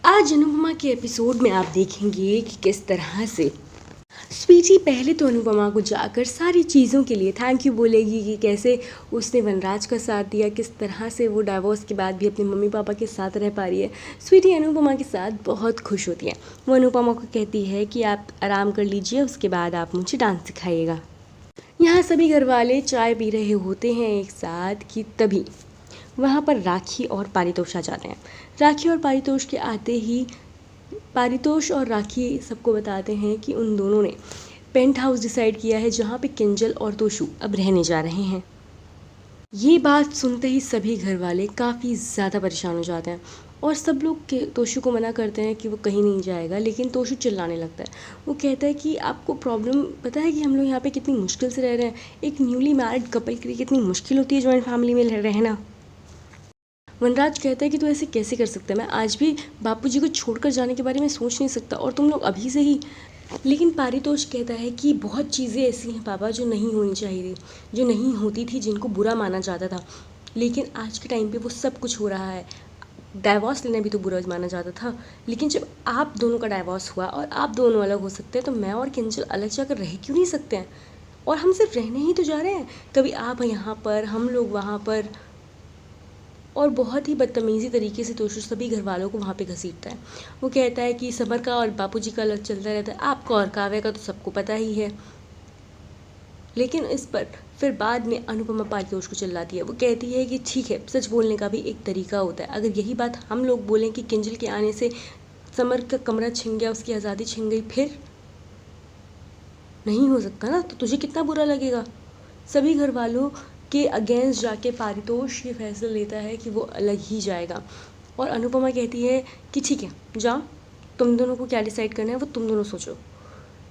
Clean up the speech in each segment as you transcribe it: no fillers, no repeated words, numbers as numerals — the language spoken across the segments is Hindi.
आज अनुपमा के एपिसोड में आप देखेंगे कि किस तरह से स्वीटी पहले तो अनुपमा को जाकर सारी चीज़ों के लिए थैंक यू बोलेगी कि कैसे उसने वनराज का साथ दिया, किस तरह से वो डाइवोर्स के बाद भी अपने मम्मी पापा के साथ रह पा रही है। स्वीटी अनुपमा के साथ बहुत खुश होती है। वो अनुपमा को कहती है कि आप आराम कर लीजिए, उसके बाद आप मुझे डांस सिखाइएगा। यहाँ सभी घर वाले चाय पी रहे होते हैं एक साथ कि तभी वहाँ पर राखी और पारितोष आ जाते हैं। राखी और पारितोष के आते ही पारितोष और राखी सबको बताते हैं कि उन दोनों ने पेंट हाउस डिसाइड किया है जहाँ पे किंजल और तोशु अब रहने जा रहे हैं। ये बात सुनते ही सभी घर वाले काफ़ी ज़्यादा परेशान हो जाते हैं और सब लोग तोशु को मना करते हैं कि वो कहीं नहीं जाएगा, लेकिन तोशु चिल्लाने लगता है। वो कहता है कि आपको प्रॉब्लम पता है कि हम लोग यहाँ पे कितनी मुश्किल से रह रहे हैं। एक न्यूली मैरिड कपल के लिए कितनी मुश्किल होती है जॉइंट फैमिली में रहना। वनराज कहता है कि तू ऐसे कैसे कर सकता है, मैं आज भी बापूजी को छोड़कर जाने के बारे में सोच नहीं सकता और तुम लोग अभी से ही। लेकिन पारितोष कहता है कि बहुत चीज़ें ऐसी हैं पापा जो नहीं होनी चाहिए, जो नहीं होती थी, जिनको बुरा माना जाता था, लेकिन आज के टाइम पे वो सब कुछ हो रहा है। डाइवोर्स लेना भी तो बुरा माना जाता था, लेकिन जब आप दोनों का डाइवोर्स हुआ और आप दोनों अलग हो सकते हैं तो मैं और किंजल अलग जाकर रह क्यों नहीं सकते हैं। और हम सिर्फ रहने ही तो जा रहे हैं, कभी आप यहाँ पर हम लोग वहाँ पर। और बहुत ही बदतमीज़ी तरीके से तोशु सभी घर वालों को वहाँ पे घसीटता है। वो कहता है कि समर का और बापूजी का अलग चलता रहता है, आपका और काव्या का तो सबको पता ही है। लेकिन इस पर फिर बाद में अनुपमा पारितोष को चिल्लाती है। वो कहती है कि ठीक है, सच बोलने का भी एक तरीका होता है। अगर यही बात हम लोग बोलें कि किंजल के आने से समर का कमरा छिन गया, उसकी आज़ादी छिन गई, फिर नहीं हो सकता ना, तो तुझे कितना बुरा लगेगा। सभी घर वालों के अगेंस्ट जाके पारितोष ये फैसला लेता है कि वो अलग ही जाएगा। और अनुपमा कहती है कि ठीक है जाओ, तुम दोनों को क्या डिसाइड करना है वो तुम दोनों सोचो।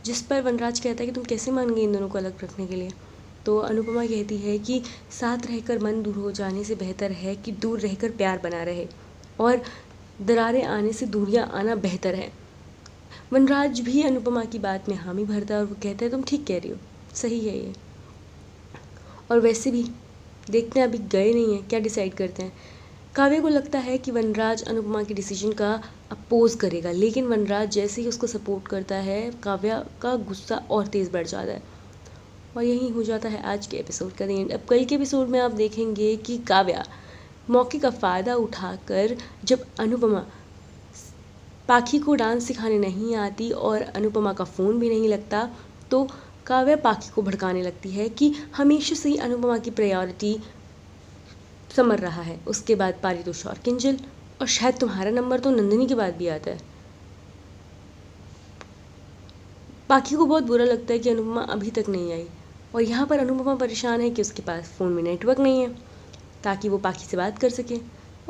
जिस पर वनराज कहता है कि तुम कैसे मान गए इन दोनों को अलग रखने के लिए। तो अनुपमा कहती है कि साथ रहकर मन दूर हो जाने से बेहतर है कि दूर रहकर प्यार बना रहे, और दरारें आने से दूरियां आना बेहतर है। वनराज भी अनुपमा की बात में हामी भरता है और वो कहता है तुम ठीक कह रही हो, सही है ये। और वैसे भी देखते हैं, अभी गए नहीं हैं, क्या डिसाइड करते हैं। काव्या को लगता है कि वनराज अनुपमा के डिसीजन का अपोज करेगा, लेकिन वनराज जैसे ही उसको सपोर्ट करता है काव्या का गुस्सा और तेज़ बढ़ जाता है। और यही हो जाता है आज के एपिसोड का एंड। अब कल के एपिसोड में आप देखेंगे कि काव्या मौके का फ़ायदा उठाकर, जब अनुपमा पाखी को डांस सिखाने नहीं आती और अनुपमा का फ़ोन भी नहीं लगता, तो काव्या पाखी को भड़काने लगती है कि हमेशा से ही अनुपमा की प्रायोरिटी समर रहा है, उसके बाद पारितोष और किंजल, और शायद तुम्हारा नंबर तो नंदिनी के बाद भी आता है। पाखी को बहुत बुरा लगता है कि अनुपमा अभी तक नहीं आई, और यहाँ पर अनुपमा परेशान है कि उसके पास फ़ोन में नेटवर्क नहीं है ताकि वो पाखी से बात कर सके।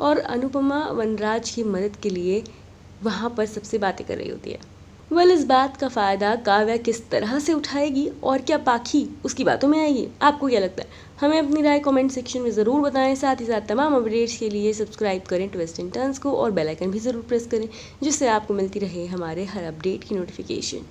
और अनुपमा वनराज की मदद के लिए वहाँ पर सबसे बातें कर रही होती है। इस बात का फ़ायदा काव्या किस तरह से उठाएगी और क्या पाखी उसकी बातों में आएगी, आपको क्या लगता है? हमें अपनी राय कमेंट सेक्शन में ज़रूर बताएं। साथ ही साथ तमाम अपडेट्स के लिए सब्सक्राइब करें ट्विस्ट एंड टर्न्स को, और बेल आइकन भी ज़रूर प्रेस करें जिससे आपको मिलती रहे हमारे हर अपडेट की नोटिफिकेशन।